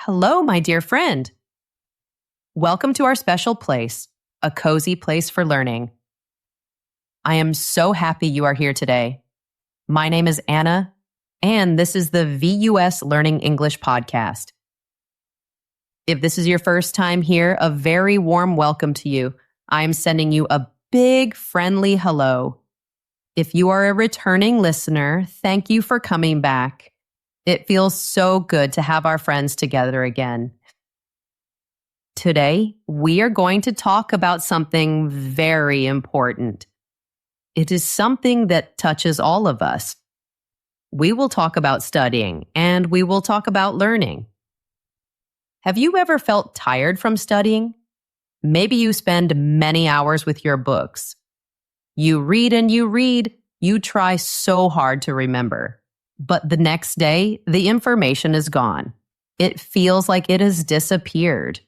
Hello, my dear friend. Welcome to our special place, a cozy place for learning. I am so happy you are here today. My name is Anna, and this is the VUS Learning English podcast. If this is your first time here, a very warm welcome to you. I am sending you a big, friendly hello. If you are a returning listener, thank you for coming back. It feels so good to have our friends together again. Today, we are going to talk about something very important. It is something that touches all of us. We will talk about studying, and we will talk about learning. Have you ever felt tired from studying? Maybe you spend many hours with your books. You read and you read. You try so hard to remember. But the next day, the information is gone. It feels like it has disappeared.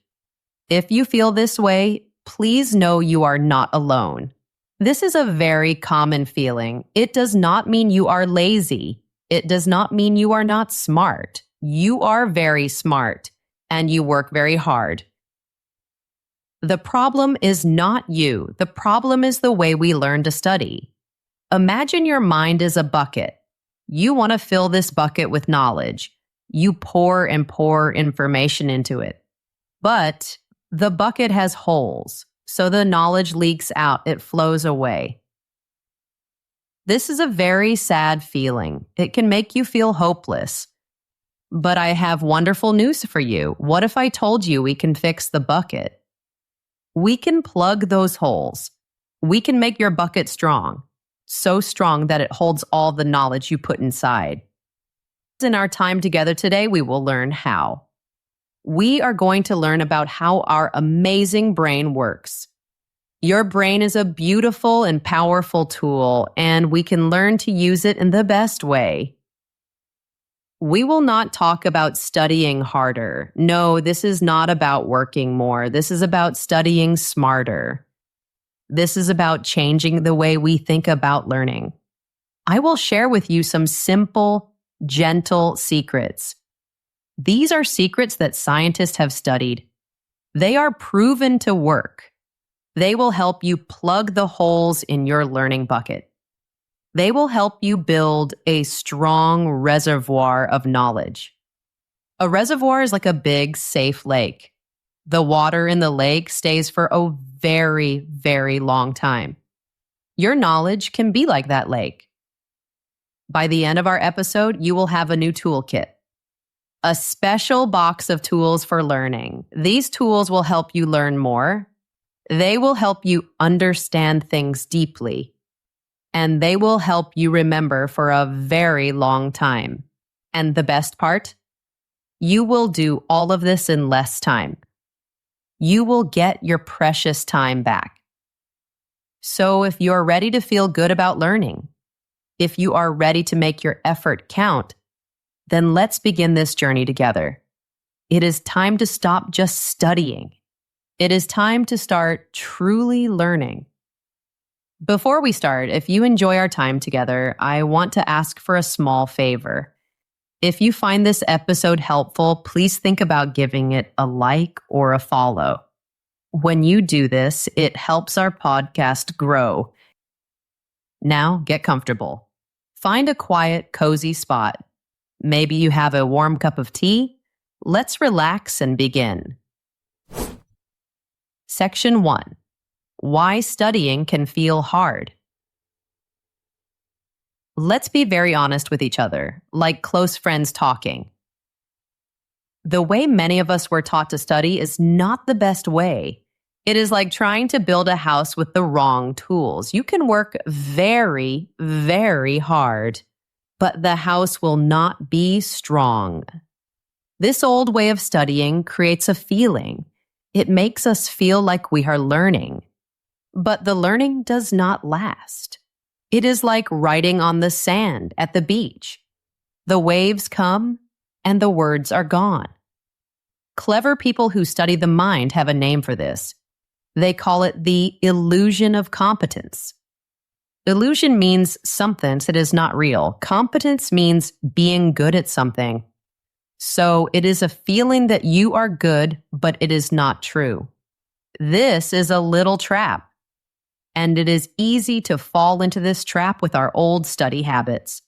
If you feel this way, please know you are not alone. This is a very common feeling. It does not mean you are lazy. It does not mean you are not smart. You are very smart, and you work very hard. The problem is not you. The problem is the way we learn to study. Imagine your mind is a bucket. You want to fill this bucket with knowledge. You pour and pour information into it. But the bucket has holes, so the knowledge leaks out. It flows away. This is a very sad feeling. It can make you feel hopeless. But I have wonderful news for you. What if I told you we can fix the bucket? We can plug those holes. We can make your bucket strong. So strong that it holds all the knowledge you put inside. In our time together today, we will learn how. We are going to learn about how our amazing brain works. Your brain is a beautiful and powerful tool, and we can learn to use it in the best way. We will not talk about studying harder. No, this is not about working more. This is about studying smarter. This is about changing the way we think about learning. I will share with you some simple, gentle secrets. These are secrets that scientists have studied. They are proven to work. They will help you plug the holes in your learning bucket. They will help you build a strong reservoir of knowledge. A reservoir is like a big, safe lake. The water in the lake stays for a very, very long time. Your knowledge can be like that lake. By the end of our episode, you will have a new toolkit. A special box of tools for learning. These tools will help you learn more. They will help you understand things deeply. And they will help you remember for a very long time. And the best part? You will do all of this in less time. You will get your precious time back. So if you're ready to feel good about learning, if you are ready to make your effort count, then let's begin this journey together. It is time to stop just studying. It is time to start truly learning. Before we start, if you enjoy our time together, I want to ask for a small favor. If you find this episode helpful, please think about giving it a like or a follow. When you do this, it helps our podcast grow. Now, get comfortable. Find a quiet, cozy spot. Maybe you have a warm cup of tea. Let's relax and begin. Section 1. Why studying can feel hard. Let's be very honest with each other, like close friends talking. The way many of us were taught to study is not the best way. It is like trying to build a house with the wrong tools. You can work very, very hard, but the house will not be strong. This old way of studying creates a feeling. It makes us feel like we are learning, but the learning does not last. It is like writing on the sand at the beach. The waves come and the words are gone. Clever people who study the mind have a name for this. They call it the illusion of competence. Illusion means something that is not real. Competence means being good at something. So it is a feeling that you are good, but it is not true. This is a little trap, and it is easy to fall into this trap with our old study habits.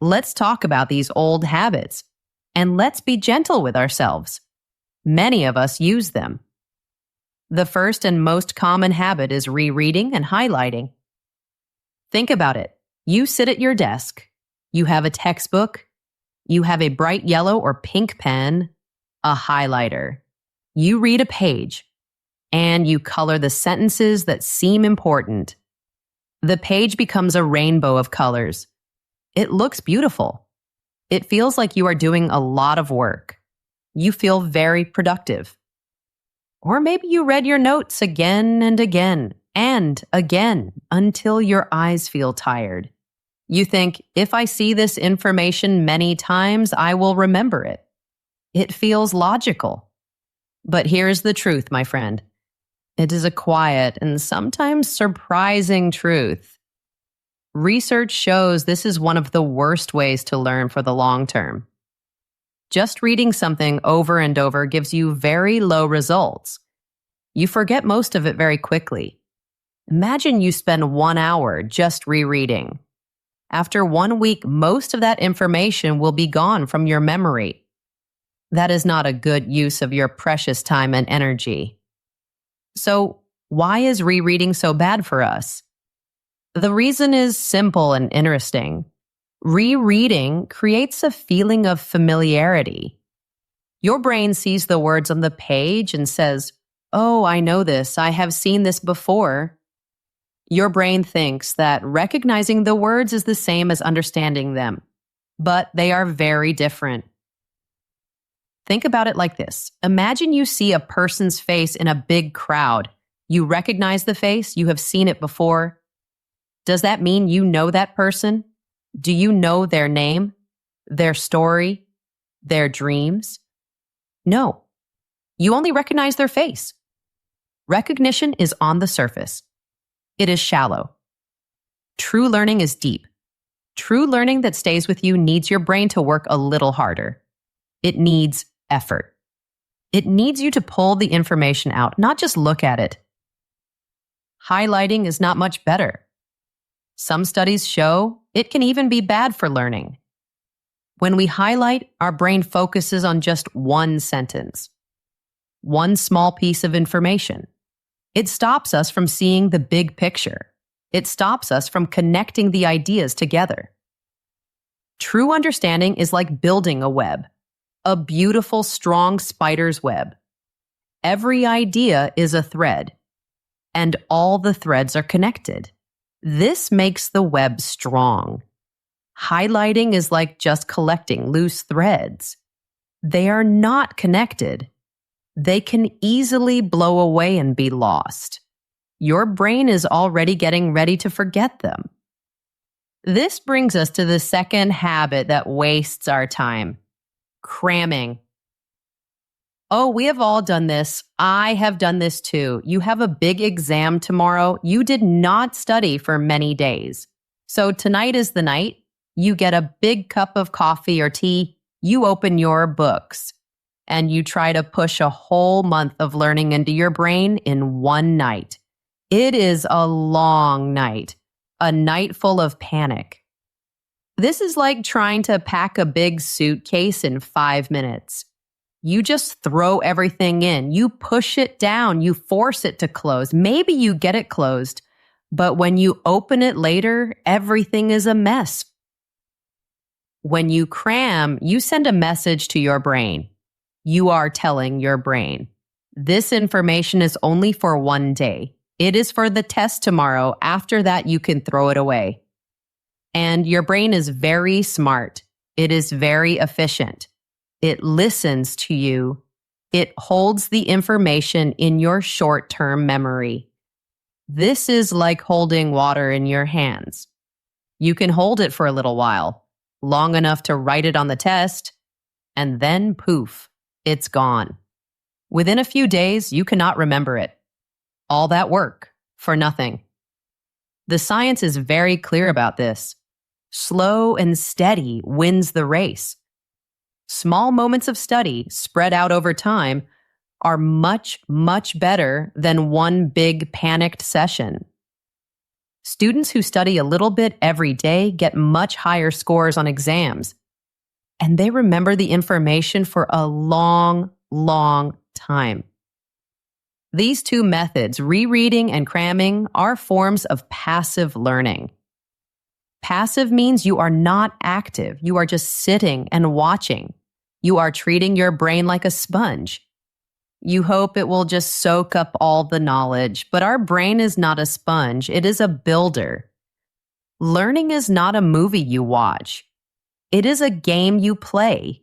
Let's talk about these old habits, and let's be gentle with ourselves. Many of us use them. The first and most common habit is rereading and highlighting. Think about it. You sit at your desk. You have a textbook. You have a bright yellow or pink pen, a highlighter. You read a page, and you color the sentences that seem important. The page becomes a rainbow of colors. It looks beautiful. It feels like you are doing a lot of work. You feel very productive. Or maybe you read your notes again and again and again until your eyes feel tired. You think, if I see this information many times, I will remember it. It feels logical. But here's the truth, my friend. It is a quiet and sometimes surprising truth. Research shows this is one of the worst ways to learn for the long term. Just reading something over and over gives you very low results. You forget most of it very quickly. Imagine you spend 1 hour just rereading. After 1 week, most of that information will be gone from your memory. That is not a good use of your precious time and energy. So, why is rereading so bad for us? The reason is simple and interesting. Rereading creates a feeling of familiarity. Your brain sees the words on the page and says, "Oh, I know this. I have seen this before." Your brain thinks that recognizing the words is the same as understanding them, but they are very different. Think about it like this. Imagine you see a person's face in a big crowd. You recognize the face, you have seen it before. Does that mean you know that person? Do you know their name, their story, their dreams? No. You only recognize their face. Recognition is on the surface. It is shallow. True learning is deep. True learning that stays with you needs your brain to work a little harder. It needs effort. It needs you to pull the information out, not just look at it. Highlighting is not much better. Some studies show it can even be bad for learning. When we highlight, our brain focuses on just one sentence, one small piece of information. It stops us from seeing the big picture. It stops us from connecting the ideas together. True understanding is like building a web, a beautiful, strong spider's web. Every idea is a thread, and all the threads are connected. This makes the web strong. Highlighting is like just collecting loose threads. They are not connected. They can easily blow away and be lost. Your brain is already getting ready to forget them. This brings us to the second habit that wastes our time: cramming. Oh, we have all done this. I have done this too. You have a big exam tomorrow. You did not study for many days. So tonight is the night. You get a big cup of coffee or tea. You open your books. And you try to push a whole month of learning into your brain in one night. It is a long night, a night full of panic. This is like trying to pack a big suitcase in 5 minutes. You just throw everything in. You push it down. You force it to close. Maybe you get it closed, but when you open it later, everything is a mess. When you cram, you send a message to your brain. You are telling your brain, this information is only for 1 day. It is for the test tomorrow. After that, you can throw it away. And your brain is very smart. It is very efficient. It listens to you. It holds the information in your short-term memory. This is like holding water in your hands. You can hold it for a little while, long enough to write it on the test, and then poof. It's gone. Within a few days, you cannot remember it. All that work for nothing. The science is very clear about this. Slow and steady wins the race. Small moments of study spread out over time are much, much better than one big panicked session. Students who study a little bit every day get much higher scores on exams, and they remember the information for a long, long time. These two methods, rereading and cramming, are forms of passive learning. Passive means you are not active. You are just sitting and watching. You are treating your brain like a sponge. You hope it will just soak up all the knowledge, but our brain is not a sponge. It is a builder. Learning is not a movie you watch. It is a game you play.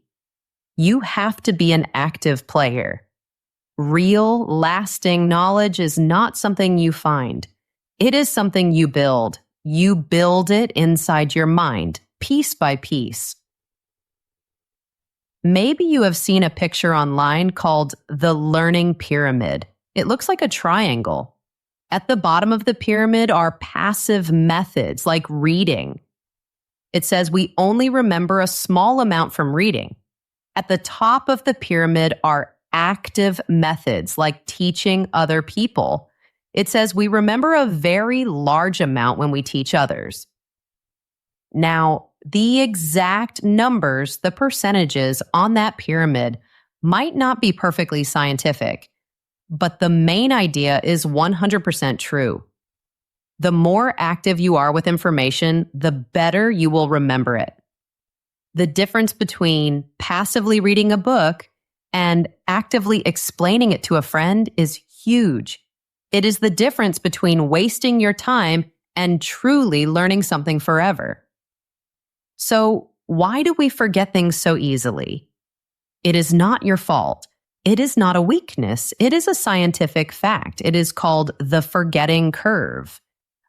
You have to be an active player. Real, lasting knowledge is not something you find. It is something you build. You build it inside your mind, piece by piece. Maybe you have seen a picture online called the learning pyramid. It looks like a triangle. At the bottom of the pyramid are passive methods like reading. It says we only remember a small amount from reading. At the top of the pyramid are active methods like teaching other people. It says we remember a very large amount when we teach others. Now, the exact numbers, the percentages on that pyramid might not be perfectly scientific, but the main idea is 100% true. The more active you are with information, the better you will remember it. The difference between passively reading a book and actively explaining it to a friend is huge. It is the difference between wasting your time and truly learning something forever. So, why do we forget things so easily? It is not your fault. It is not a weakness. It is a scientific fact. It is called the forgetting curve.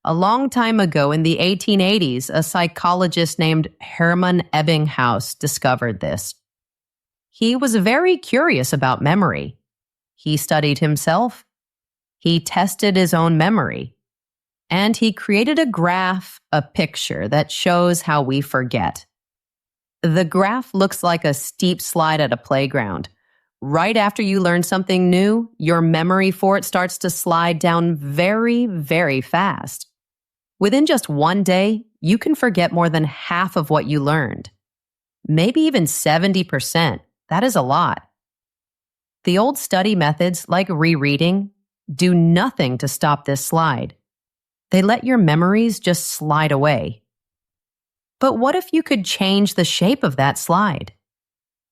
A long time ago in the 1880s, a psychologist named Hermann Ebbinghaus discovered this. He was very curious about memory. He studied himself. He tested his own memory. And he created a graph, a picture that shows how we forget. The graph looks like a steep slide at a playground. Right after you learn something new, your memory for it starts to slide down very, very fast. Within just one day, you can forget more than half of what you learned. Maybe even 70%. That is a lot. The old study methods, like rereading, do nothing to stop this slide. They let your memories just slide away. But what if you could change the shape of that slide?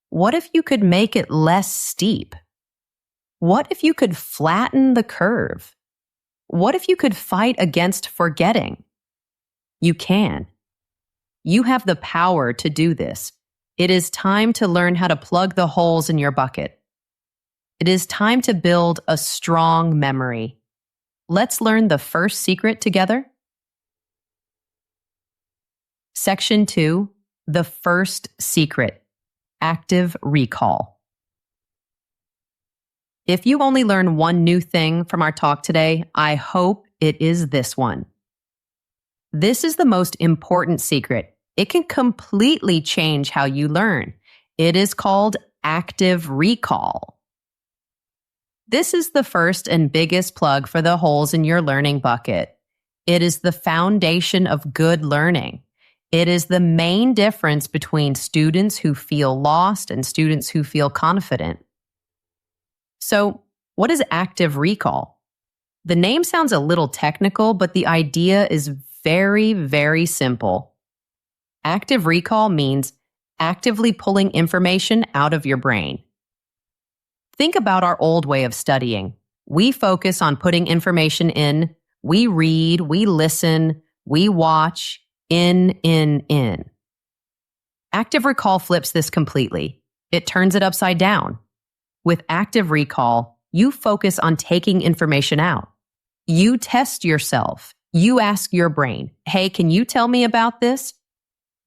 What if you could make it less steep? What if you could flatten the curve? What if you could fight against forgetting? You can. You have the power to do this. It is time to learn how to plug the holes in your bucket. It is time to build a strong memory. Let's learn the first secret together. Section 2, the first secret, active recall. If you only learn one new thing from our talk today, I hope it is this one. This is the most important secret. It can completely change how you learn. It is called active recall. This is the first and biggest plug for the holes in your learning bucket. It is the foundation of good learning. It is the main difference between students who feel lost and students who feel confident. So, what is active recall? The name sounds a little technical, but the idea is very, very simple. Active recall means actively pulling information out of your brain. Think about our old way of studying. We focus on putting information in. We read, we listen, we watch, in. Active recall flips this completely. It turns it upside down. With active recall, you focus on taking information out. You test yourself. You ask your brain, hey, can you tell me about this?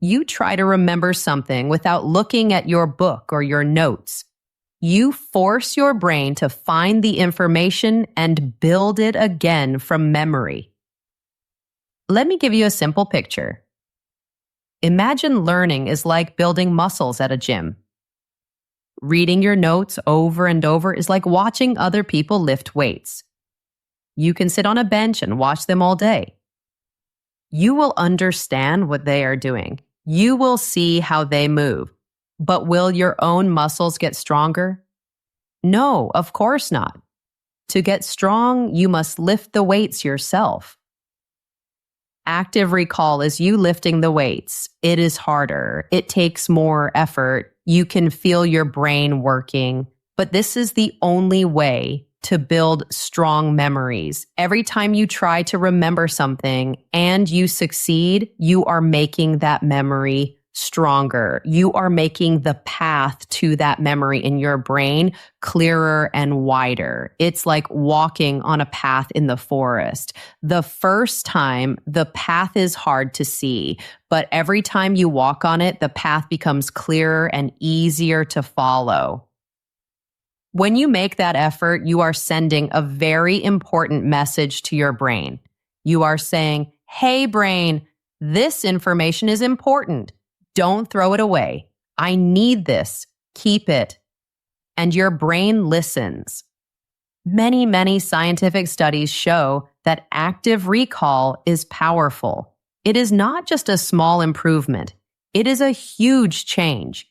You try to remember something without looking at your book or your notes. You force your brain to find the information and build it again from memory. Let me give you a simple picture. Imagine learning is like building muscles at a gym. Reading your notes over and over is like watching other people lift weights. You can sit on a bench and watch them all day. You will understand what they are doing. You will see how they move. But will your own muscles get stronger? No, of course not. To get strong, you must lift the weights yourself. Active recall is you lifting the weights. It is harder. It takes more effort. You can feel your brain working. But this is the only way to build strong memories. Every time you try to remember something and you succeed, you are making that memory stronger. You are making the path to that memory in your brain clearer and wider. It's like walking on a path in the forest. The first time, the path is hard to see, but every time you walk on it, the path becomes clearer and easier to follow. When you make that effort, you are sending a very important message to your brain. You are saying, "Hey, brain, this information is important. Don't throw it away. I need this. Keep it." And your brain listens. Many scientific studies show that active recall is powerful. It is not just a small improvement. It is a huge change.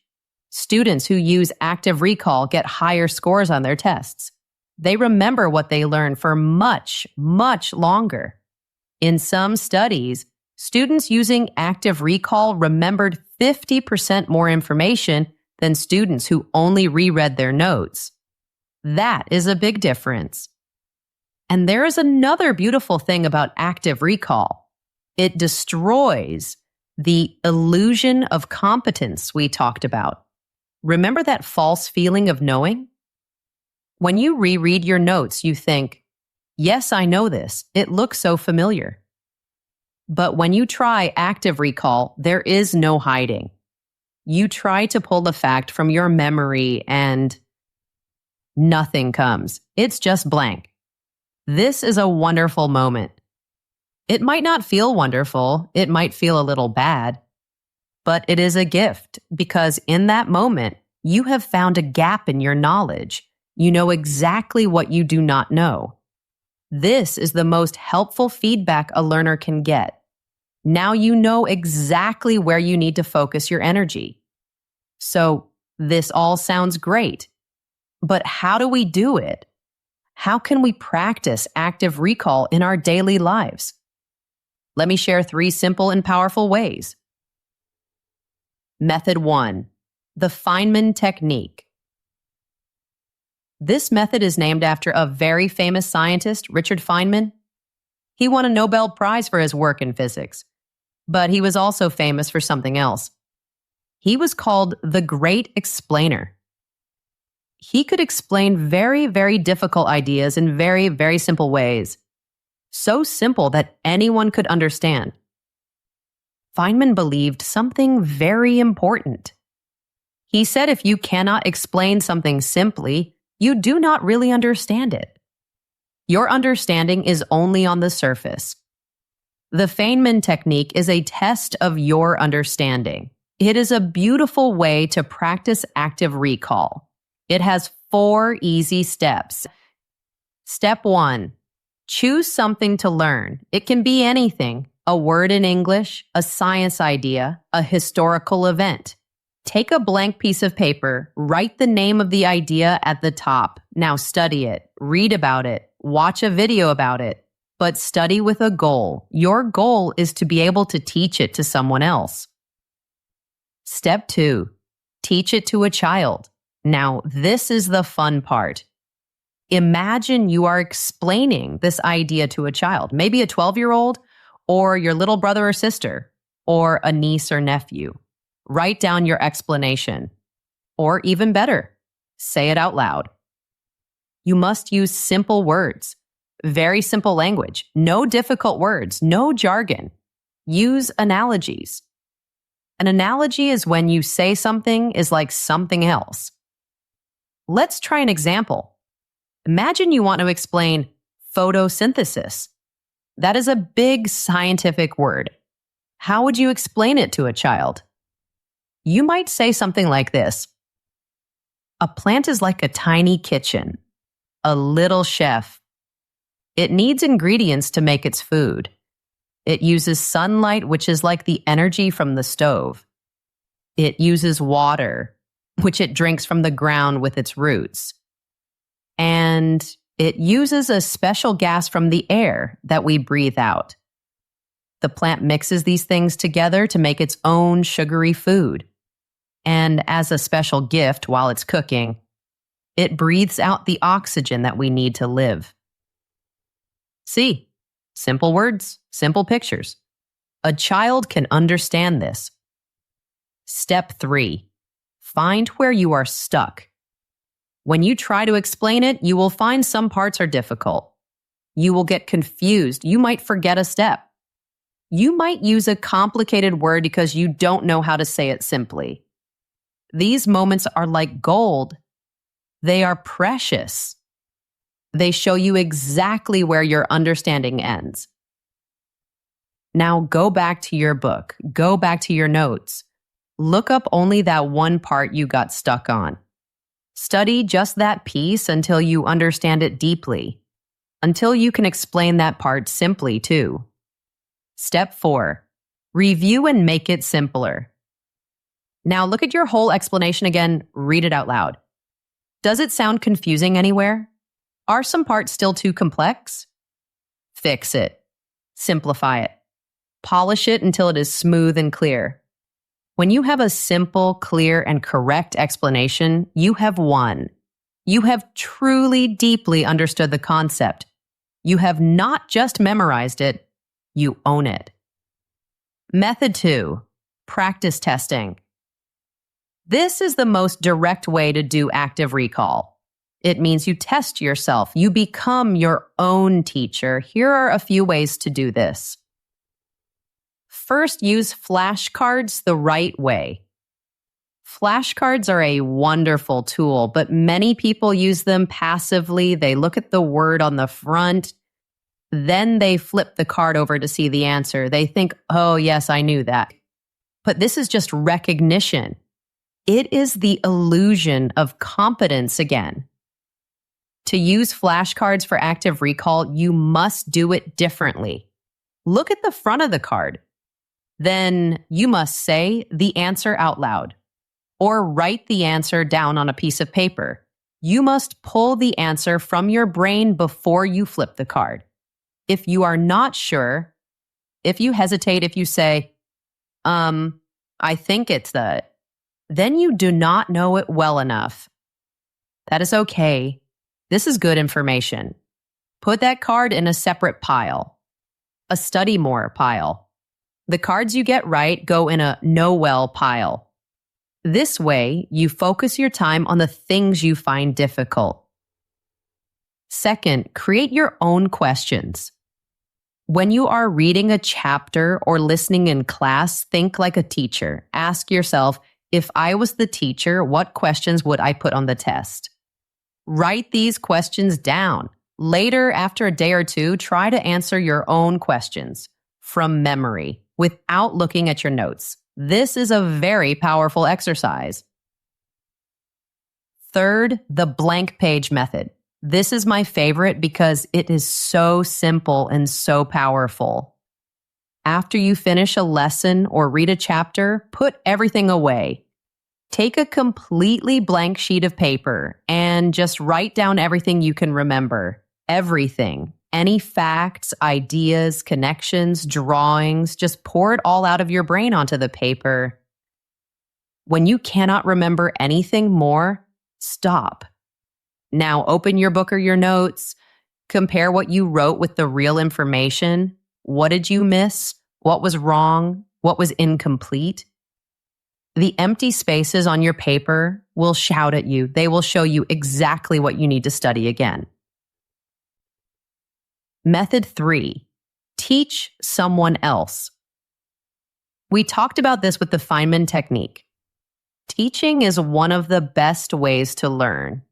Students who use active recall get higher scores on their tests. They remember what they learned for much longer. In some studies, students using active recall remembered 50% more information than students who only reread their notes. That is a big difference. And there is another beautiful thing about active recall. It destroys the illusion of competence we talked about. Remember that false feeling of knowing? When you reread your notes, you think, "Yes, I know this. It looks so familiar." But when you try active recall, there is no hiding. You try to pull the fact from your memory and nothing comes. It's just blank. This is a wonderful moment. It might not feel wonderful. It might feel a little bad. But it is a gift because in that moment, you have found a gap in your knowledge. You know exactly what you do not know. This is the most helpful feedback a learner can get. Now you know exactly where you need to focus your energy. So this all sounds great. But how do we do it? How can we practice active recall in our daily lives? Let me share 3 simple and powerful ways. Method 1, the Feynman technique. This method is named after a very famous scientist, Richard Feynman. He won a Nobel Prize for his work in physics, but he was also famous for something else. He was called the Great Explainer. He could explain very difficult ideas in very simple ways. So simple that anyone could understand. Feynman believed something very important. He said if you cannot explain something simply, you do not really understand it. Your understanding is only on the surface. The Feynman technique is a test of your understanding. It is a beautiful way to practice active recall. It has 4 easy steps. Step 1, choose something to learn. It can be anything. A word in English, a science idea, a historical event. Take a blank piece of paper, write the name of the idea at the top. Now study it, read about it, watch a video about it, but study with a goal. Your goal is to be able to teach it to someone else. Step 2, teach it to a child. Now, this is the fun part. Imagine you are explaining this idea to a child, maybe a 12-year-old, or your little brother or sister, or a niece or nephew. Write down your explanation. Or even better, say it out loud. You must use simple words, very simple language, no difficult words, no jargon. Use analogies. An analogy is when you say something is like something else. Let's try an example. Imagine you want to explain photosynthesis. That is a big scientific word. How would you explain it to a child? You might say something like this. A plant is like a tiny kitchen, a little chef. It needs ingredients to make its food. It uses sunlight, which is like the energy from the stove. It uses water, which it drinks from the ground with its roots. And it uses a special gas from the air that we breathe out. The plant mixes these things together to make its own sugary food. And as a special gift while it's cooking, it breathes out the oxygen that we need to live. See, simple words, simple pictures. A child can understand this. Step 3, find where you are stuck. When you try to explain it, you will find some parts are difficult. You will get confused. You might forget a step. You might use a complicated word because you don't know how to say it simply. These moments are like gold. They are precious. They show you exactly where your understanding ends. Now go back to your book. Go back to your notes. Look up only that one part you got stuck on. Study just that piece until you understand it deeply, until you can explain that part simply too. Step 4, review and make it simpler. Now look at your whole explanation again, read it out loud. Does it sound confusing anywhere? Are some parts still too complex? Fix it. Simplify it. Polish it until it is smooth and clear. When you have a simple, clear, and correct explanation, you have won. You have truly, deeply understood the concept. You have not just memorized it, you own it. Method 2, practice testing. This is the most direct way to do active recall. It means you test yourself. You become your own teacher. Here are a few ways to do this. First, use flashcards the right way. Flashcards are a wonderful tool, but many people use them passively. They look at the word on the front, then they flip the card over to see the answer. They think, oh, yes, I knew that. But this is just recognition. It is the illusion of competence again. To use flashcards for active recall, you must do it differently. Look at the front of the card. Then you must say the answer out loud or write the answer down on a piece of paper. You must pull the answer from your brain before you flip the card. If you are not sure, if you hesitate, if you say, I think it's that, then you do not know it well enough. That is okay. This is good information. Put that card in a separate pile, a study more pile. The cards you get right go in a know well pile. This way, you focus your time on the things you find difficult. Second, create your own questions. When you are reading a chapter or listening in class, think like a teacher. Ask yourself, if I was the teacher, what questions would I put on the test? Write these questions down. Later, after a day or two, try to answer your own questions from memory without looking at your notes. This is a very powerful exercise. Third, the blank page method. This is my favorite because it is so simple and so powerful. After you finish a lesson or read a chapter, put everything away. Take a completely blank sheet of paper and just write down everything you can remember. Everything. Any facts, ideas, connections, drawings, just pour it all out of your brain onto the paper. When you cannot remember anything more, stop. Now open your book or your notes. Compare what you wrote with the real information. What did you miss? What was wrong? What was incomplete? The empty spaces on your paper will shout at you. They will show you exactly what you need to study again. Method 3, teach someone else. We talked about this with the Feynman technique. Teaching is one of the best ways to learn.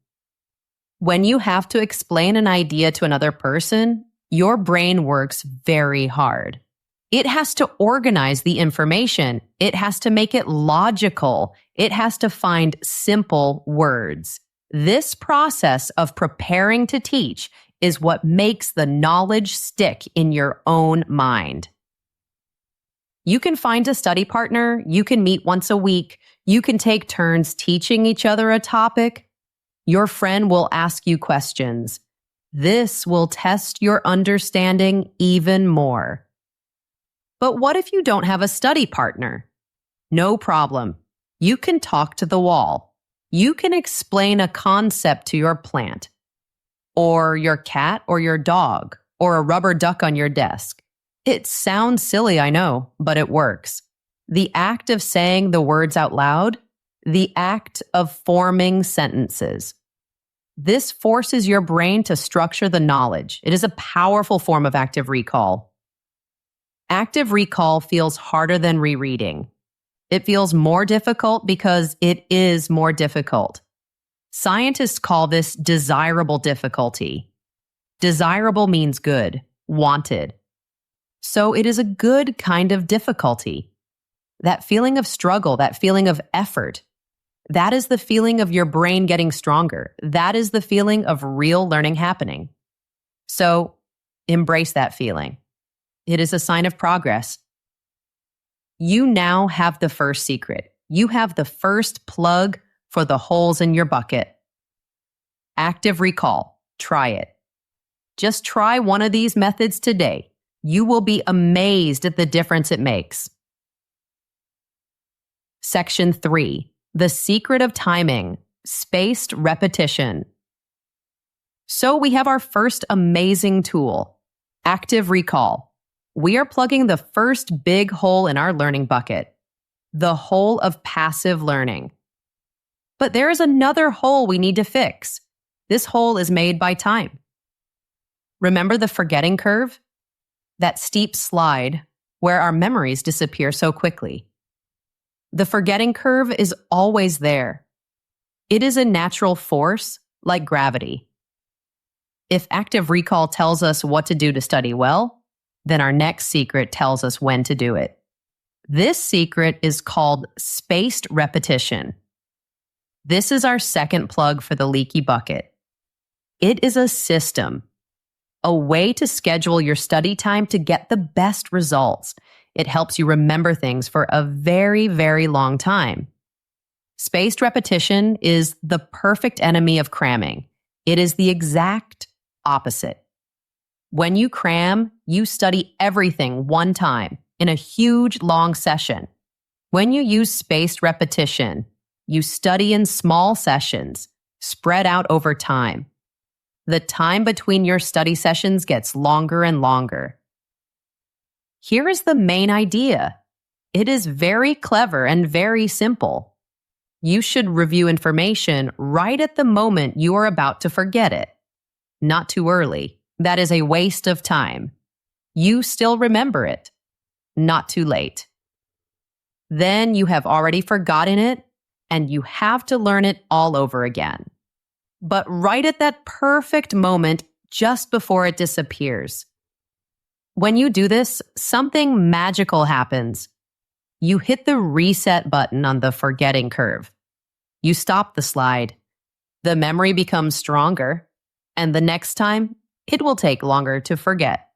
When you have to explain an idea to another person, your brain works very hard. It has to organize the information. It has to make it logical. It has to find simple words. This process of preparing to teach is what makes the knowledge stick in your own mind. You can find a study partner. You can meet once a week. You can take turns teaching each other a topic. Your friend will ask you questions. This will test your understanding even more. But what if you don't have a study partner? No problem. You can talk to the wall. You can explain a concept to your plant, or your cat, or your dog, or a rubber duck on your desk. It sounds silly, I know, but it works. The act of saying the words out loud, the act of forming sentences. This forces your brain to structure the knowledge. It is a powerful form of active recall. Active recall feels harder than rereading. It feels more difficult because it is more difficult. Scientists call this desirable difficulty. Desirable means good, wanted. So it is a good kind of difficulty. That feeling of struggle, that feeling of effort, that is the feeling of your brain getting stronger. That is the feeling of real learning happening. So embrace that feeling. It is a sign of progress. You now have the first secret. You have the first plug for the holes in your bucket. Active recall. Try it. Just try one of these methods today. You will be amazed at the difference it makes. Section 3. The secret of timing. Spaced repetition. So we have our first amazing tool, active recall. We are plugging the first big hole in our learning bucket, the hole of passive learning. But there is another hole we need to fix. This hole is made by time. Remember the forgetting curve? That steep slide where our memories disappear so quickly. The forgetting curve is always there. It is a natural force like gravity. If active recall tells us what to do to study well, then our next secret tells us when to do it. This secret is called spaced repetition. This is our second plug for the leaky bucket. It is a system, a way to schedule your study time to get the best results. It helps you remember things for a very, very long time. Spaced repetition is the perfect enemy of cramming. It is the exact opposite. When you cram, you study everything one time in a huge, long session. When you use spaced repetition, you study in small sessions, spread out over time. The time between your study sessions gets longer and longer. Here is the main idea. It is very clever and very simple. You should review information right at the moment you are about to forget it. Not too early. That is a waste of time. You still remember it. Not too late. Then you have already forgotten it, and you have to learn it all over again. But right at that perfect moment, just before it disappears. When you do this, something magical happens. You hit the reset button on the forgetting curve. You stop the slide. The memory becomes stronger, and the next time, it will take longer to forget.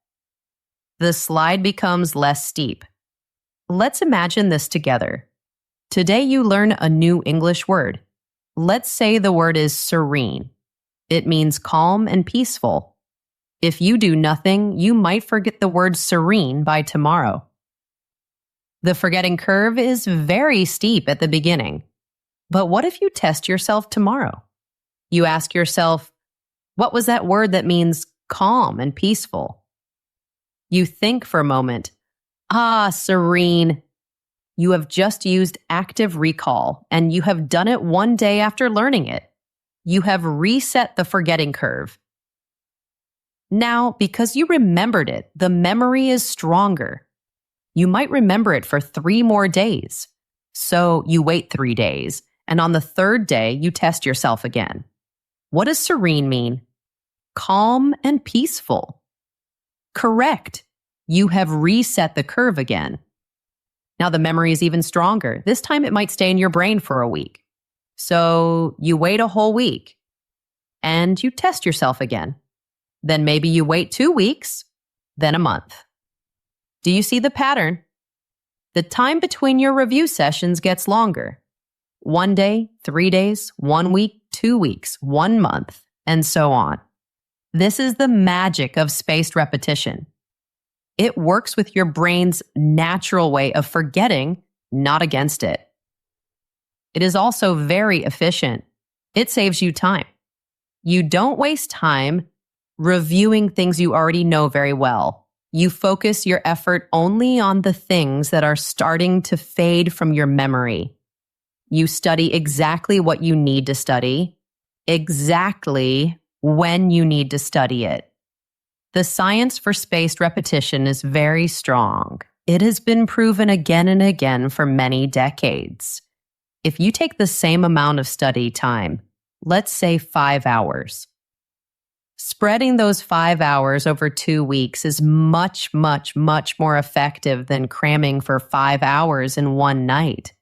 The slide becomes less steep. Let's imagine this together. Today you learn a new English word. Let's say the word is serene. It means calm and peaceful. If you do nothing, you might forget the word serene by tomorrow. The forgetting curve is very steep at the beginning. But what if you test yourself tomorrow? You ask yourself, what was that word that means calm and peaceful? You think for a moment, serene. You have just used active recall, and you have done it one day after learning it. You have reset the forgetting curve. Now, because you remembered it, the memory is stronger. You might remember it for 3 more days. So you wait 3 days, and on the 3rd day, you test yourself again. What does serene mean? Calm and peaceful. Correct. You have reset the curve again. Now the memory is even stronger. This time it might stay in your brain for a week. So you wait a whole week and you test yourself again. Then maybe you wait 2 weeks, then a month. Do you see the pattern? The time between your review sessions gets longer. 1 day, 3 days, 1 week, 2 weeks, 1 month, and so on. This is the magic of spaced repetition. It works with your brain's natural way of forgetting, not against it. It is also very efficient. It saves you time. You don't waste time reviewing things you already know very well. You focus your effort only on the things that are starting to fade from your memory. You study exactly what you need to study, exactly when you need to study it. The science for spaced repetition is very strong. It has been proven again and again for many decades. If you take the same amount of study time, let's say 5 hours, spreading those 5 hours over 2 weeks is much, much, much more effective than cramming for 5 hours in one night.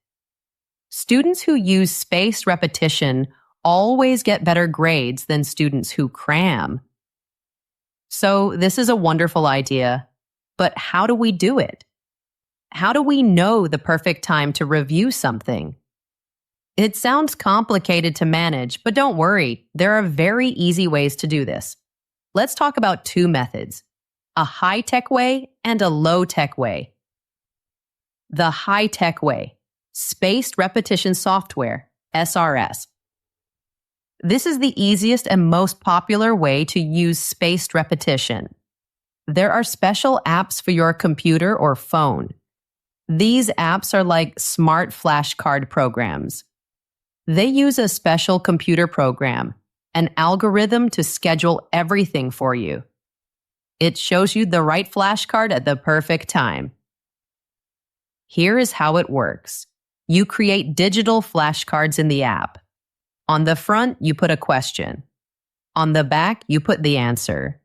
Students who use spaced repetition always get better grades than students who cram. So this is a wonderful idea, but how do we do it? How do we know the perfect time to review something? It sounds complicated to manage, but don't worry, there are very easy ways to do this. Let's talk about 2 methods, a high-tech way and a low-tech way. The high-tech way, spaced repetition software, SRS. This is the easiest and most popular way to use spaced repetition. There are special apps for your computer or phone. These apps are like smart flashcard programs. They use a special computer program, an algorithm to schedule everything for you. It shows you the right flashcard at the perfect time. Here is how it works. You create digital flashcards in the app. On the front, you put a question. On the back, you put the answer.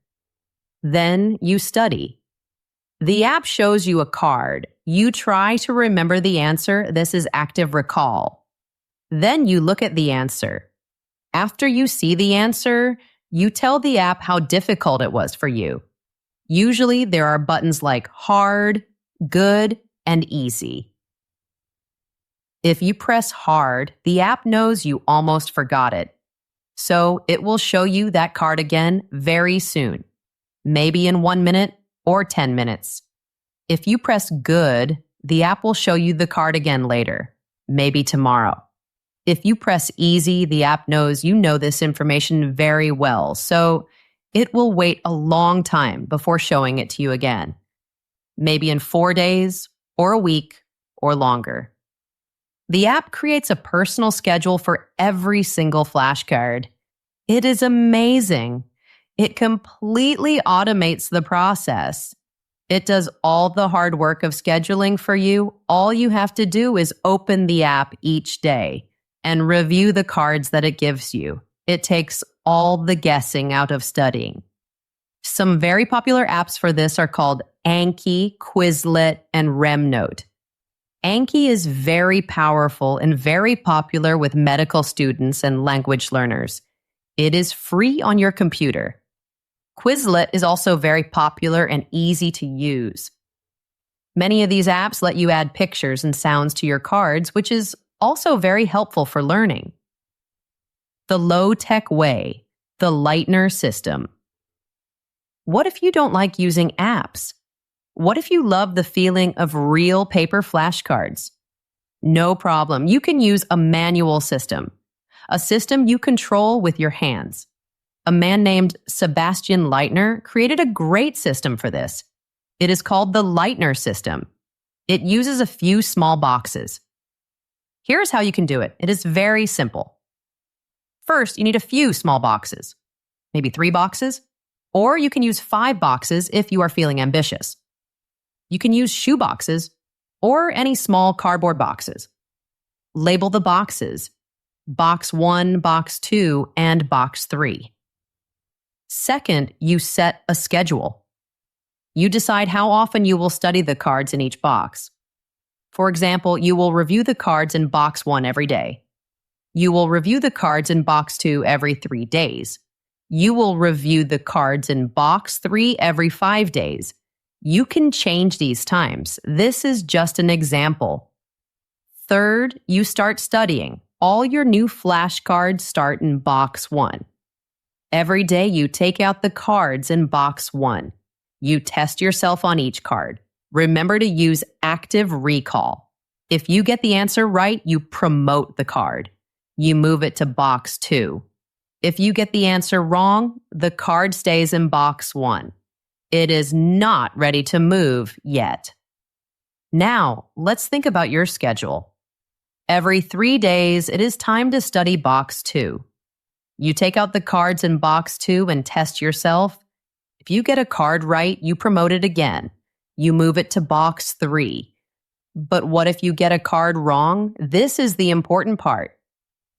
Then you study. The app shows you a card. You try to remember the answer. This is active recall. Then you look at the answer. After you see the answer, you tell the app how difficult it was for you. Usually there are buttons like hard, good, and easy. If you press hard, the app knows you almost forgot it. So it will show you that card again very soon, maybe in 1 minute or 10 minutes. If you press good, the app will show you the card again later, maybe tomorrow. If you press easy, the app knows you know this information very well, so it will wait a long time before showing it to you again, maybe in 4 days or a week or longer. The app creates a personal schedule for every single flashcard. It is amazing. It completely automates the process. It does all the hard work of scheduling for you. All you have to do is open the app each day and review the cards that it gives you. It takes all the guessing out of studying. Some very popular apps for this are called Anki, Quizlet, and RemNote. Anki is very powerful and very popular with medical students and language learners. It is free on your computer. Quizlet is also very popular and easy to use. Many of these apps let you add pictures and sounds to your cards, which is also very helpful for learning. The low-tech way, the Lightner system. What if you don't like using apps? What if you love the feeling of real paper flashcards? No problem. You can use a manual system, a system you control with your hands. A man named Sebastian Lightner created a great system for this. It is called the Lightner system. It uses a few small boxes. Here's how you can do it. It is very simple. First, you need a few small boxes, maybe 3 boxes, or you can use 5 boxes if you are feeling ambitious. You can use shoe boxes or any small cardboard boxes. Label the boxes, box 1, box 2, and box 3. Second, you set a schedule. You decide how often you will study the cards in each box. For example, you will review the cards in box 1 every day. You will review the cards in box 2 every 3 days. You will review the cards in box 3 every 5 days. You can change these times. This is just an example. Third, you start studying. All your new flashcards start in box 1. Every day you take out the cards in box 1. You test yourself on each card. Remember to use active recall. If you get the answer right, you promote the card. You move it to box 2. If you get the answer wrong, the card stays in box 1. It is not ready to move yet. Now, let's think about your schedule. Every 3 days, it is time to study box 2. You take out the cards in box 2 and test yourself. If you get a card right, you promote it again. You move it to box 3. But what if you get a card wrong? This is the important part.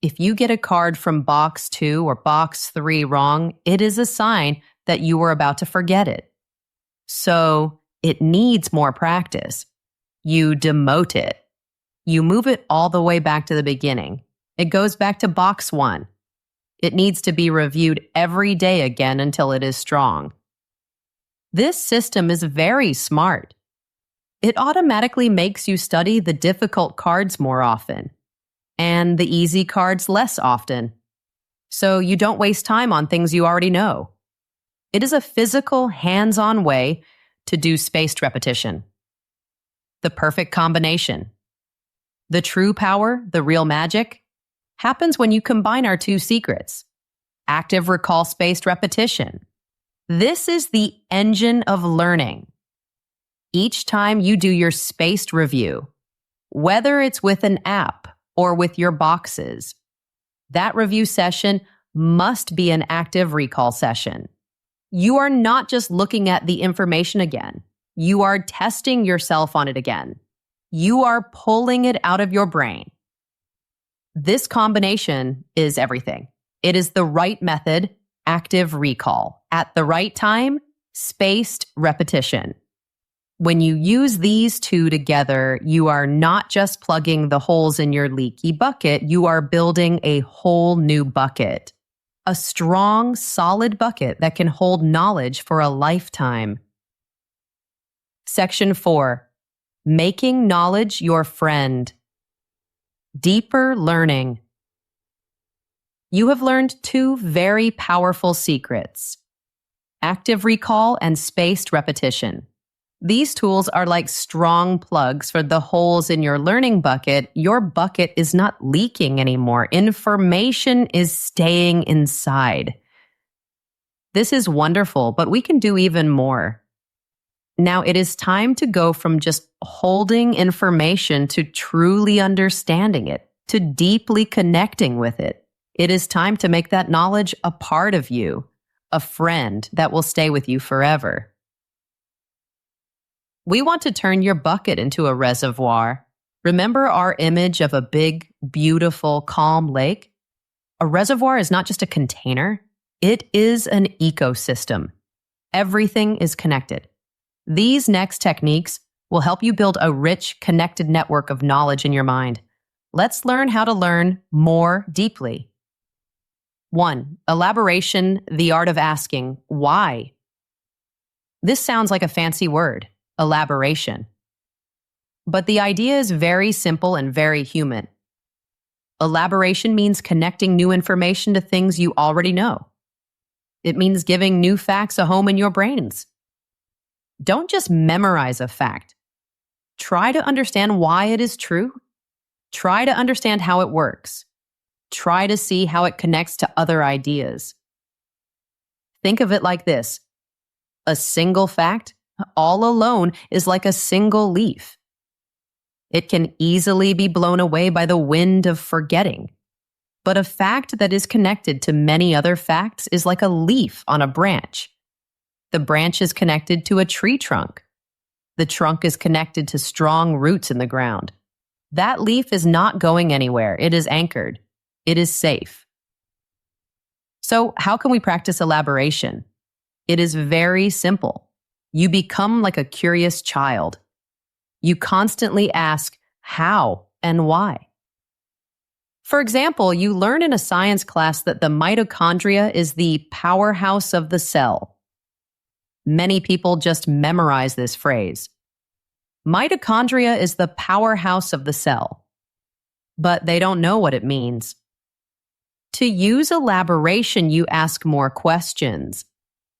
If you get a card from box 2 or box 3 wrong, it is a sign that you are about to forget it. So it needs more practice. You demote it. You move it all the way back to the beginning. It goes back to box 1. It needs to be reviewed every day again until it is strong. This system is very smart. It automatically makes you study the difficult cards more often and the easy cards less often, so you don't waste time on things you already know. It is a physical, hands-on way to do spaced repetition. The perfect combination. The true power, the real magic, happens when you combine our 2 secrets. Active recall spaced repetition. This is the engine of learning. Each time you do your spaced review, whether it's with an app or with your boxes, that review session must be an active recall session. You are not just looking at the information again. You are testing yourself on it again. You are pulling it out of your brain. This combination is everything. It is the right method, active recall. At the right time, spaced repetition. When you use these 2 together, you are not just plugging the holes in your leaky bucket, you are building a whole new bucket. A strong, solid bucket that can hold knowledge for a lifetime. Section 4. Making knowledge your friend. Deeper learning. You have learned 2 very powerful secrets: active recall and spaced repetition. These tools are like strong plugs for the holes in your learning bucket. Your bucket is not leaking anymore. Information is staying inside. This is wonderful, but we can do even more. Now it is time to go from just holding information to truly understanding it, to deeply connecting with it. It is time to make that knowledge a part of you, a friend that will stay with you forever. We want to turn your bucket into a reservoir. Remember our image of a big, beautiful, calm lake? A reservoir is not just a container. It is an ecosystem. Everything is connected. These next techniques will help you build a rich, connected network of knowledge in your mind. Let's learn how to learn more deeply. 1. Elaboration, the art of asking, why? This sounds like a fancy word, elaboration. But the idea is very simple and very human. Elaboration means connecting new information to things you already know. It means giving new facts a home in your brains. Don't just memorize a fact. Try to understand why it is true. Try to understand how it works. Try to see how it connects to other ideas. Think of it like this. A single fact, all alone, is like a single leaf. It can easily be blown away by the wind of forgetting. But a fact that is connected to many other facts is like a leaf on a branch. The branch is connected to a tree trunk. The trunk is connected to strong roots in the ground. That leaf is not going anywhere. It is anchored. It is safe. So, how can we practice elaboration? It is very simple. You become like a curious child. You constantly ask how and why. For example, you learn in a science class that the mitochondria is the powerhouse of the cell. Many people just memorize this phrase. Mitochondria is the powerhouse of the cell, but they don't know what it means. To use elaboration, you ask more questions.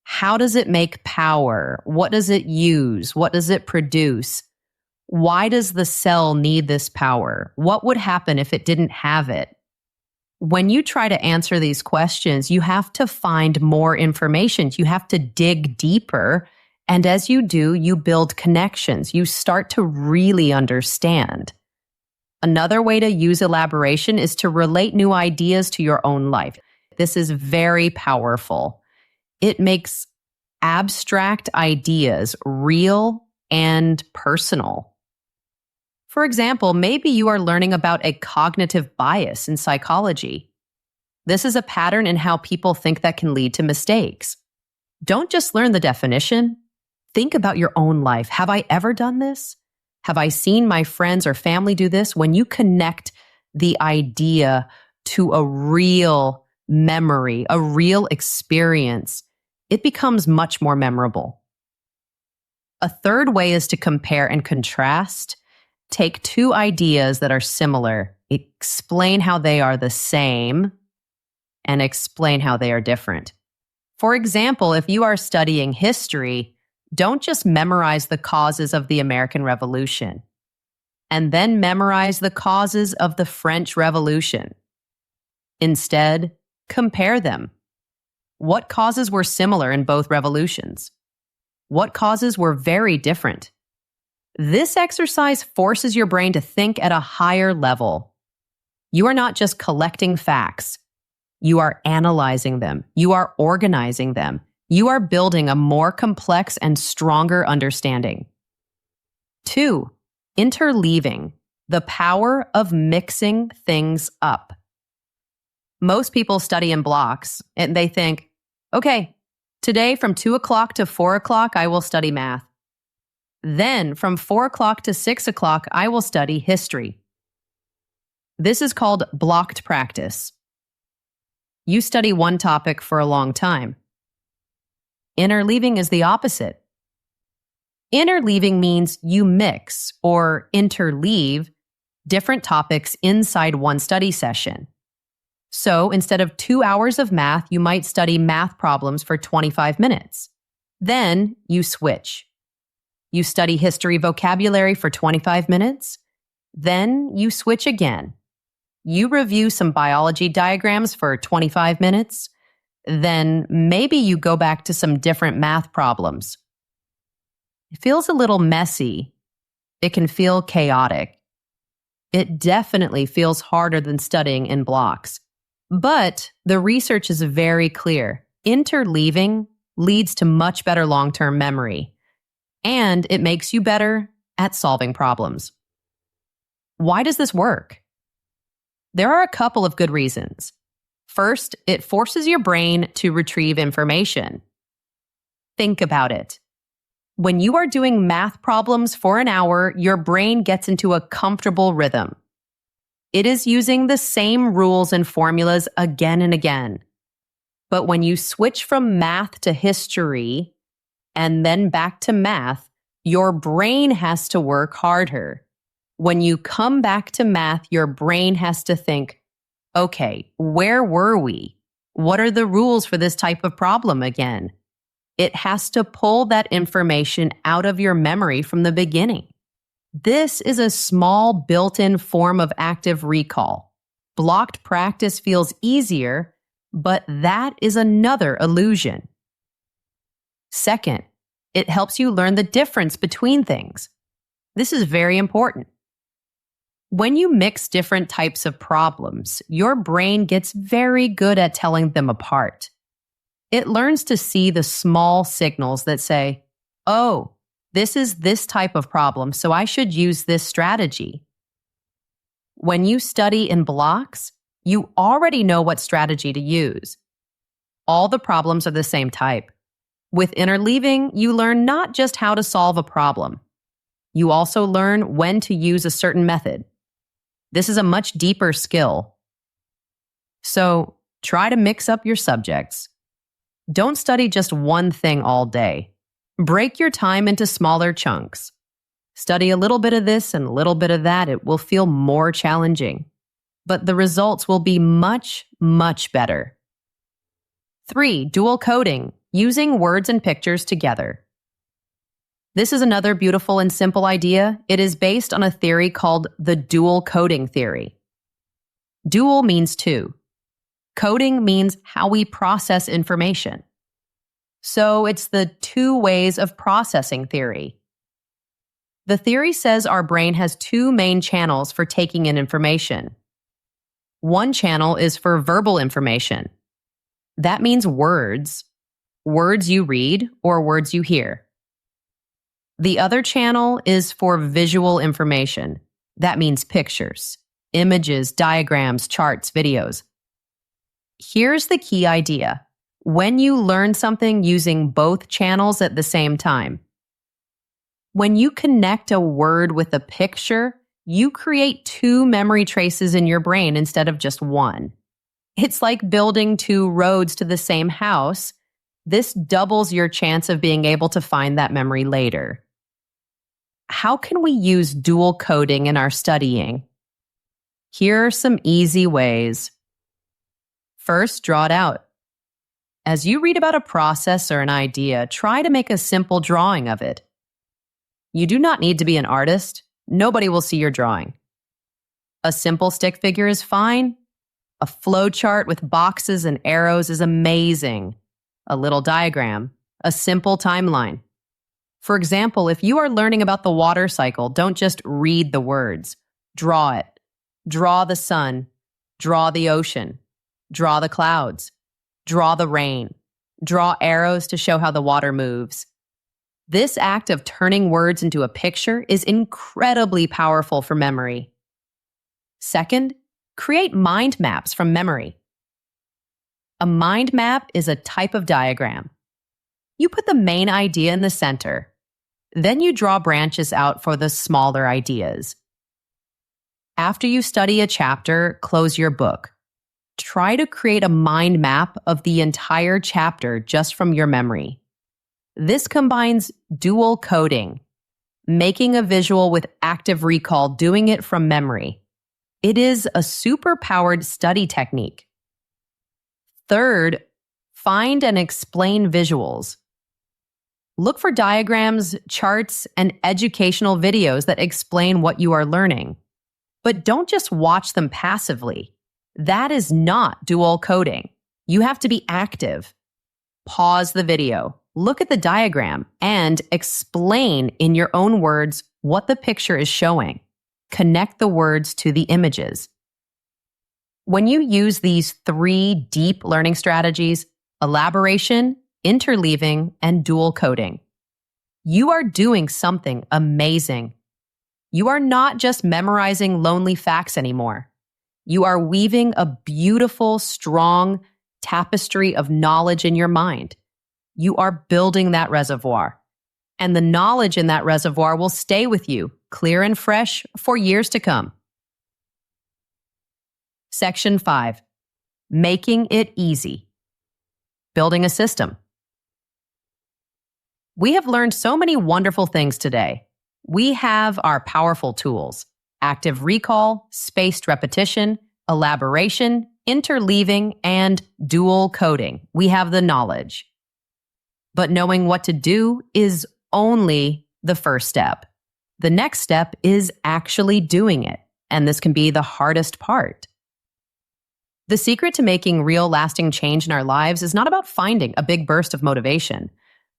How does it make power? What does it use? What does it produce? Why does the cell need this power? What would happen if it didn't have it? When you try to answer these questions, you have to find more information. You have to dig deeper. And as you do, you build connections. You start to really understand. Another way to use elaboration is to relate new ideas to your own life. This is very powerful. It makes abstract ideas real and personal. For example, maybe you are learning about a cognitive bias in psychology. This is a pattern in how people think that can lead to mistakes. Don't just learn the definition. Think about your own life. Have I ever done this? Have I seen my friends or family do this? When you connect the idea to a real memory, a real experience, it becomes much more memorable. A third way is to compare and contrast. Take two ideas that are similar, explain how they are the same, and explain how they are different. For example, if you are studying history, don't just memorize the causes of the American Revolution, and then memorize the causes of the French Revolution. Instead, compare them. What causes were similar in both revolutions? What causes were very different? This exercise forces your brain to think at a higher level. You are not just collecting facts. You are analyzing them. You are organizing them. You are building a more complex and stronger understanding. 2, interleaving, the power of mixing things up. Most people study in blocks, and they think, okay, today from 2 o'clock to 4 o'clock, I will study math. Then from 4 o'clock to 6 o'clock, I will study history. This is called blocked practice. You study one topic for a long time. Interleaving is the opposite. Interleaving means you mix or interleave different topics inside one study session. So instead of 2 hours of math, you might study math problems for 25 minutes. Then you switch. You study history vocabulary for 25 minutes. Then you switch again. You review some biology diagrams for 25 minutes. Then maybe you go back to some different math problems. It feels a little messy. It can feel chaotic. It definitely feels harder than studying in blocks. But the research is very clear. Interleaving leads to much better long-term memory. And it makes you better at solving problems. Why does this work? There are a couple of good reasons. First, it forces your brain to retrieve information. Think about it. When you are doing math problems for an hour, your brain gets into a comfortable rhythm. It is using the same rules and formulas again and again. But when you switch from math to history, and then back to math, your brain has to work harder. When you come back to math, your brain has to think, okay, where were we? What are the rules for this type of problem again? It has to pull that information out of your memory from the beginning. This is a small built-in form of active recall. Blocked practice feels easier, but that is another illusion. Second, it helps you learn the difference between things. This is very important. When you mix different types of problems, your brain gets very good at telling them apart. It learns to see the small signals that say, oh, this is this type of problem, so I should use this strategy. When you study in blocks, you already know what strategy to use. All the problems are the same type. With interleaving, you learn not just how to solve a problem. You also learn when to use a certain method. This is a much deeper skill. So, try to mix up your subjects. Don't study just one thing all day. Break your time into smaller chunks. Study a little bit of this and a little bit of that. It will feel more challenging, but the results will be much, much better. 3. Dual coding, using words and pictures together. This is another beautiful and simple idea. It is based on a theory called the dual coding theory. Dual means two. Coding means how we process information. So it's the two ways of processing theory. The theory says our brain has two main channels for taking in information. One channel is for verbal information. That means words you read or words you hear. The other channel is for visual information. That means pictures, images, diagrams, charts, videos. Here's the key idea. When you learn something using both channels at the same time, when you connect a word with a picture, you create two memory traces in your brain instead of just one. It's like building two roads to the same house. This doubles your chance of being able to find that memory later. How can we use dual coding in our studying? Here are some easy ways. First, draw it out. As you read about a process or an idea, try to make a simple drawing of it. You do not need to be an artist. Nobody will see your drawing. A simple stick figure is fine. A flow chart with boxes and arrows is amazing. A little diagram, a simple timeline. For example, if you are learning about the water cycle, don't just read the words. Draw it. Draw the sun. Draw the ocean. Draw the clouds. Draw the rain. Draw arrows to show how the water moves. This act of turning words into a picture is incredibly powerful for memory. Second, create mind maps from memory. A mind map is a type of diagram. You put the main idea in the center. Then you draw branches out for the smaller ideas. After you study a chapter, close your book. Try to create a mind map of the entire chapter just from your memory. This combines dual coding, making a visual with active recall, doing it from memory. It is a super-powered study technique. Third, find and explain visuals. Look for diagrams, charts, and educational videos that explain what you are learning. But don't just watch them passively. That is not dual coding. You have to be active. Pause the video, look at the diagram, and explain in your own words what the picture is showing. Connect the words to the images. When you use these 3 deep learning strategies, elaboration, interleaving, and dual coding, you are doing something amazing. You are not just memorizing lonely facts anymore. You are weaving a beautiful, strong tapestry of knowledge in your mind. You are building that reservoir. And the knowledge in that reservoir will stay with you, clear and fresh, for years to come. Section 5. Making it easy. Building a system. We have learned so many wonderful things today. We have our powerful tools: active recall, spaced repetition, elaboration, interleaving, and dual coding. We have the knowledge. But knowing what to do is only the first step. The next step is actually doing it, and this can be the hardest part. The secret to making real lasting change in our lives is not about finding a big burst of motivation.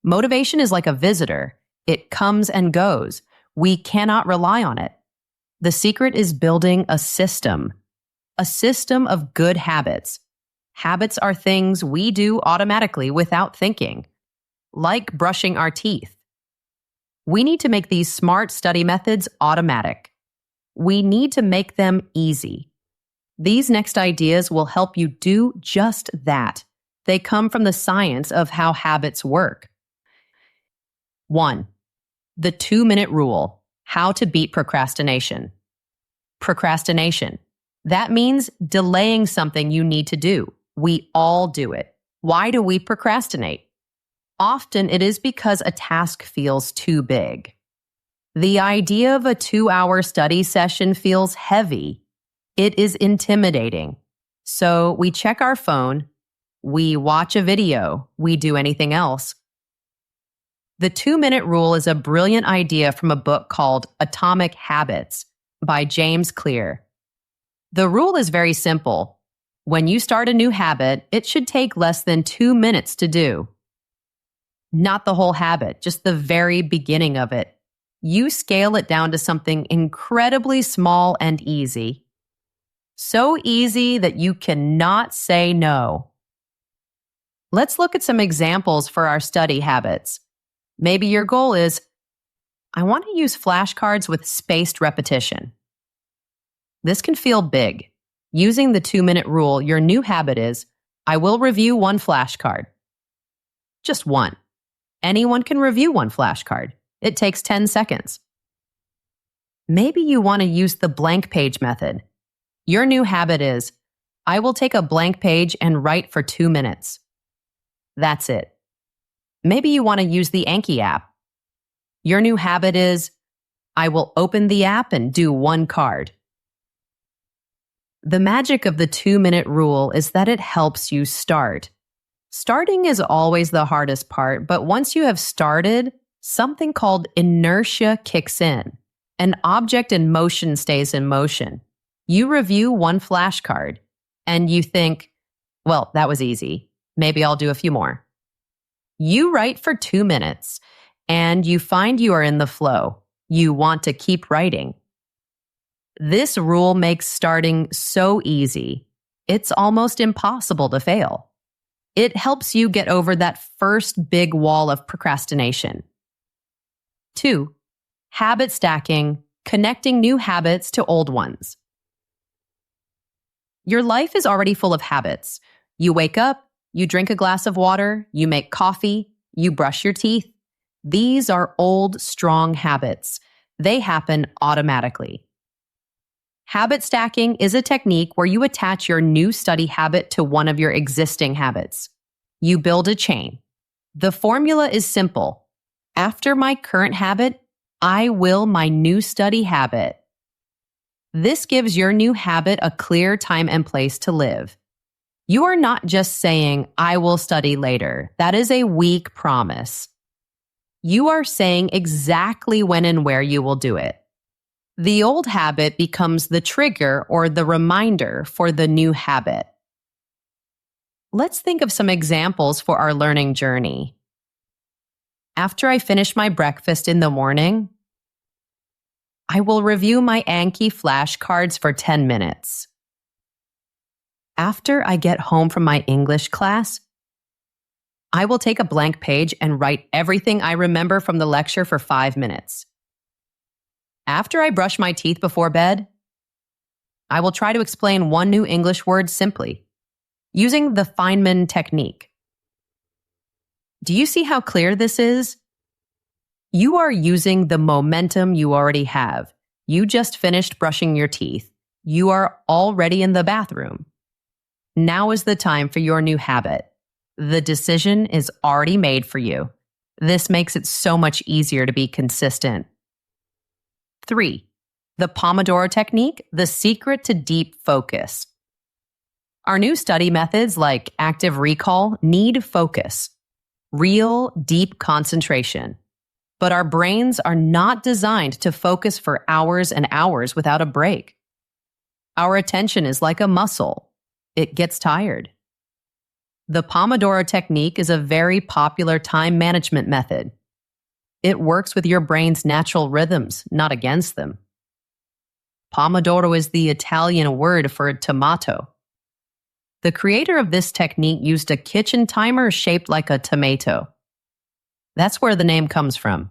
Motivation is like a visitor. It comes and goes. We cannot rely on it. The secret is building a system of good habits. Habits are things we do automatically without thinking, like brushing our teeth. We need to make these smart study methods automatic. We need to make them easy. These next ideas will help you do just that. They come from the science of how habits work. 1. The 2-minute rule. How to beat procrastination. Procrastination. That means delaying something you need to do. We all do it. Why do we procrastinate? Often it is because a task feels too big. The idea of a 2-hour study session feels heavy. It is intimidating. So we check our phone, we watch a video, we do anything else. The 2-minute rule is a brilliant idea from a book called Atomic Habits by James Clear. The rule is very simple. When you start a new habit, it should take less than 2 minutes to do. Not the whole habit, just the very beginning of it. You scale it down to something incredibly small and easy. So easy that you cannot say no. Let's look at some examples for our study habits. Maybe your goal is, I want to use flashcards with spaced repetition. This can feel big. Using the 2-minute rule, your new habit is, I will review one flashcard. Just one. Anyone can review one flashcard. It takes 10 seconds. Maybe you want to use the blank page method. Your new habit is, I will take a blank page and write for 2 minutes. That's it. Maybe you want to use the Anki app. Your new habit is, I will open the app and do one card. The magic of the 2-minute rule is that it helps you start. Starting is always the hardest part, but once you have started, something called inertia kicks in. An object in motion stays in motion. You review one flashcard, and you think, well, that was easy. Maybe I'll do a few more. You write for 2 minutes, and you find you are in the flow. You want to keep writing. This rule makes starting so easy. It's almost impossible to fail. It helps you get over that first big wall of procrastination. 2. Habit stacking, connecting new habits to old ones. Your life is already full of habits. You wake up, you drink a glass of water, you make coffee, you brush your teeth. These are old, strong habits. They happen automatically. Habit stacking is a technique where you attach your new study habit to one of your existing habits. You build a chain. The formula is simple. After my current habit, I will my new study habit. This gives your new habit a clear time and place to live. You are not just saying, I will study later. That is a weak promise. You are saying exactly when and where you will do it. The old habit becomes the trigger or the reminder for the new habit. Let's think of some examples for our learning journey. After I finish my breakfast in the morning, I will review my Anki flashcards for 10 minutes. After I get home from my English class, I will take a blank page and write everything I remember from the lecture for 5 minutes. After I brush my teeth before bed, I will try to explain one new English word simply, using the Feynman technique. Do you see how clear this is? You are using the momentum you already have. You just finished brushing your teeth. You are already in the bathroom. Now is the time for your new habit. The decision is already made for you. This makes it so much easier to be consistent. 3. The Pomodoro technique, the secret to deep focus. Our new study methods like active recall need focus, real deep concentration. But our brains are not designed to focus for hours and hours without a break. Our attention is like a muscle. It gets tired. The Pomodoro technique is a very popular time management method. It works with your brain's natural rhythms, not against them. Pomodoro is the Italian word for tomato. The creator of this technique used a kitchen timer shaped like a tomato. That's where the name comes from.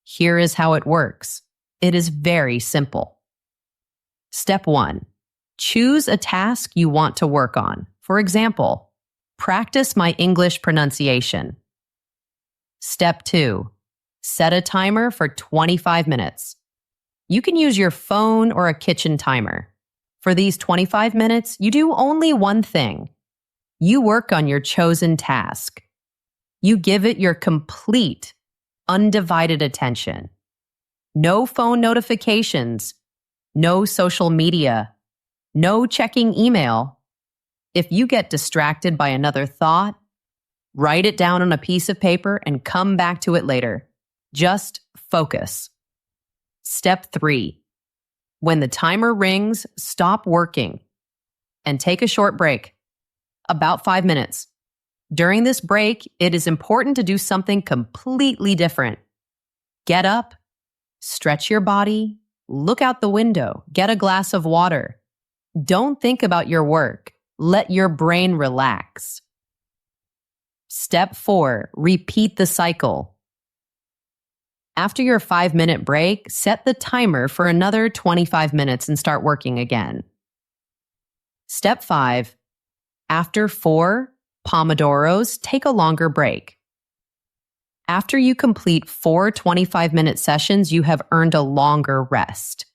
Here is how it works. It is very simple. Step 1. Choose a task you want to work on. For example, practice my English pronunciation. Step 2. Set a timer for 25 minutes. You can use your phone or a kitchen timer. For these 25 minutes, you do only one thing. You work on your chosen task. You give it your complete, undivided attention. No phone notifications, no social media, no checking email. If you get distracted by another thought, write it down on a piece of paper and come back to it later. Just focus. Step 3. When the timer rings, stop working and take a short break, about 5 minutes. During this break, it is important to do something completely different. Get up, stretch your body, look out the window, get a glass of water. Don't think about your work. Let your brain relax. Step 4, repeat the cycle. After your 5-minute break, set the timer for another 25 minutes and start working again. Step 5, after 4 Pomodoros, take a longer break. After you complete 4 25-minute sessions, you have earned a longer rest.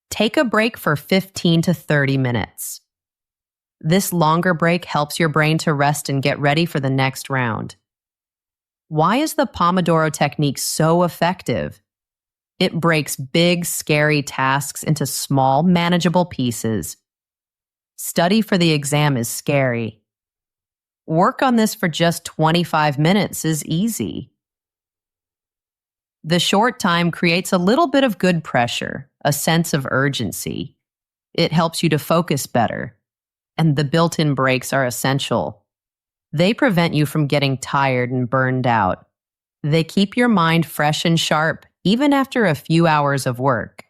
Take a break for 15 to 30 minutes. This longer break helps your brain to rest and get ready for the next round. Why is the Pomodoro technique so effective? It breaks big, scary tasks into small, manageable pieces. Study for the exam is scary. Work on this for just 25 minutes is easy. The short time creates a little bit of good pressure, a sense of urgency. It helps you to focus better. And the built-in breaks are essential. They prevent you from getting tired and burned out. They keep your mind fresh and sharp, even after a few hours of work.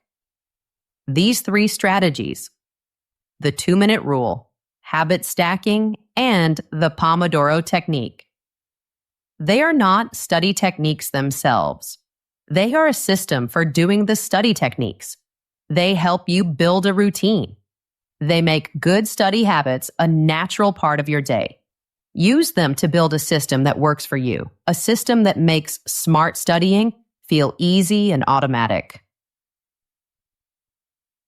These 3 strategies, the 2-minute rule, habit stacking, and the Pomodoro technique. They are not study techniques themselves. They are a system for doing the study techniques. They help you build a routine. They make good study habits a natural part of your day. Use them to build a system that works for you, a system that makes smart studying feel easy and automatic.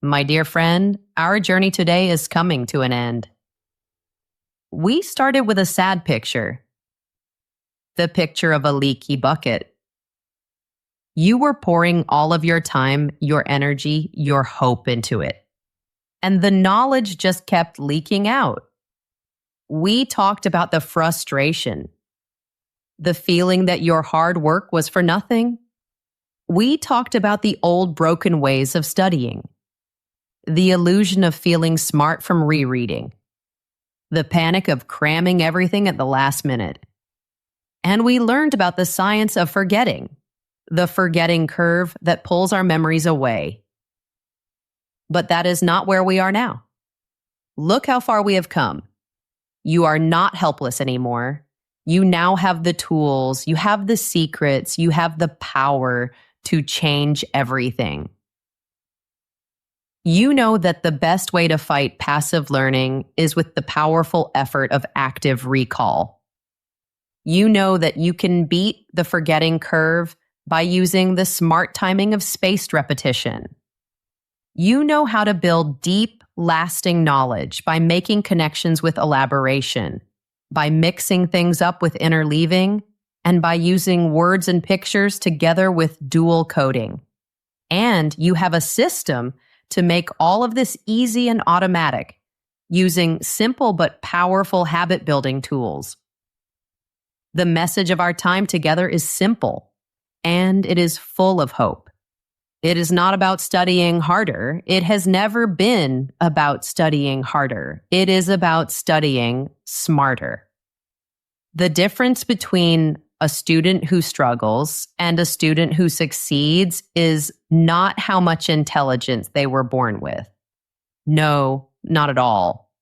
My dear friend, our journey today is coming to an end. We started with a sad picture, the picture of a leaky bucket. You were pouring all of your time, your energy, your hope into it, and the knowledge just kept leaking out. We talked about the frustration, the feeling that your hard work was for nothing. We talked about the old broken ways of studying, the illusion of feeling smart from rereading, the panic of cramming everything at the last minute. And we learned about the science of forgetting, the forgetting curve that pulls our memories away. But that is not where we are now. Look how far we have come. You are not helpless anymore. You now have the tools, you have the secrets, you have the power to change everything. You know that the best way to fight passive learning is with the powerful effort of active recall. You know that you can beat the forgetting curve by using the smart timing of spaced repetition. You know how to build deep, lasting knowledge by making connections with elaboration, by mixing things up with interleaving, and by using words and pictures together with dual coding. And you have a system to make all of this easy and automatic, using simple but powerful habit-building tools. The message of our time together is simple, and it is full of hope. It is not about studying harder. It has never been about studying harder. It is about studying smarter. The difference between a student who struggles and a student who succeeds is not how much intelligence they were born with. No, not at all.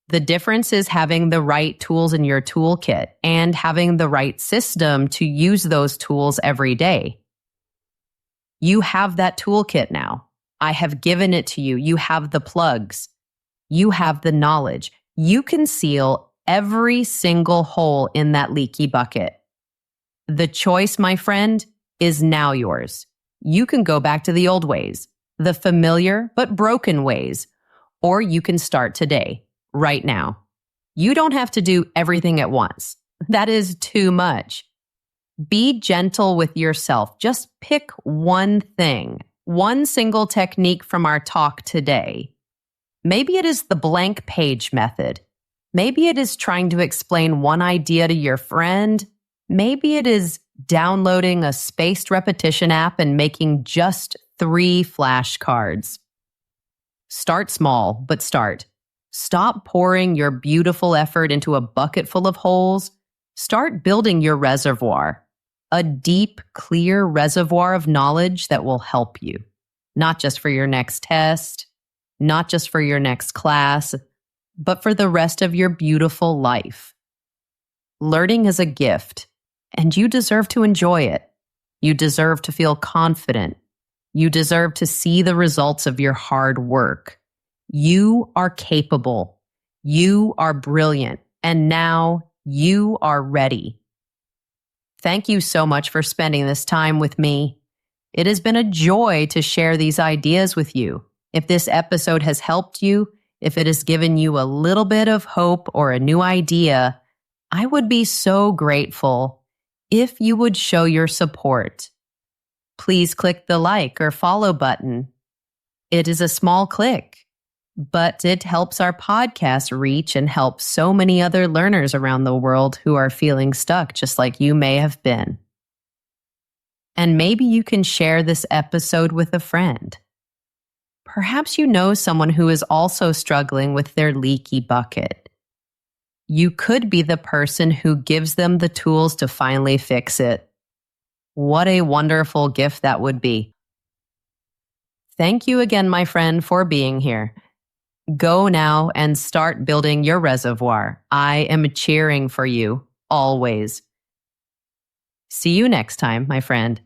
The difference is having the right tools in your toolkit and having the right system to use those tools every day. You have that toolkit now. I have given it to you. You have the plugs. You have the knowledge. You can seal every single hole in that leaky bucket. The choice, my friend, is now yours. You can go back to the old ways, the familiar but broken ways, or you can start today, right now. You don't have to do everything at once. That is too much. Be gentle with yourself. Just pick one thing, one single technique from our talk today. Maybe it is the blank page method. Maybe it is trying to explain one idea to your friend. Maybe it is downloading a spaced repetition app and making just 3 flashcards. Start small, but start. Stop pouring your beautiful effort into a bucket full of holes. Start building your reservoir, a deep, clear reservoir of knowledge that will help you, not just for your next test, not just for your next class, but for the rest of your beautiful life. Learning is a gift, and you deserve to enjoy it. You deserve to feel confident. You deserve to see the results of your hard work. You are capable. You are brilliant. And now you are ready. Thank you so much for spending this time with me. It has been a joy to share these ideas with you. If this episode has helped you, if it has given you a little bit of hope or a new idea, I would be so grateful if you would show your support. Please click the like or follow button. It is a small click, but it helps our podcast reach and help so many other learners around the world who are feeling stuck just like you may have been. And maybe you can share this episode with a friend. Perhaps you know someone who is also struggling with their leaky bucket. You could be the person who gives them the tools to finally fix it. What a wonderful gift that would be. Thank you again, my friend, for being here. Go now and start building your reservoir. I am cheering for you, always. See you next time, my friend.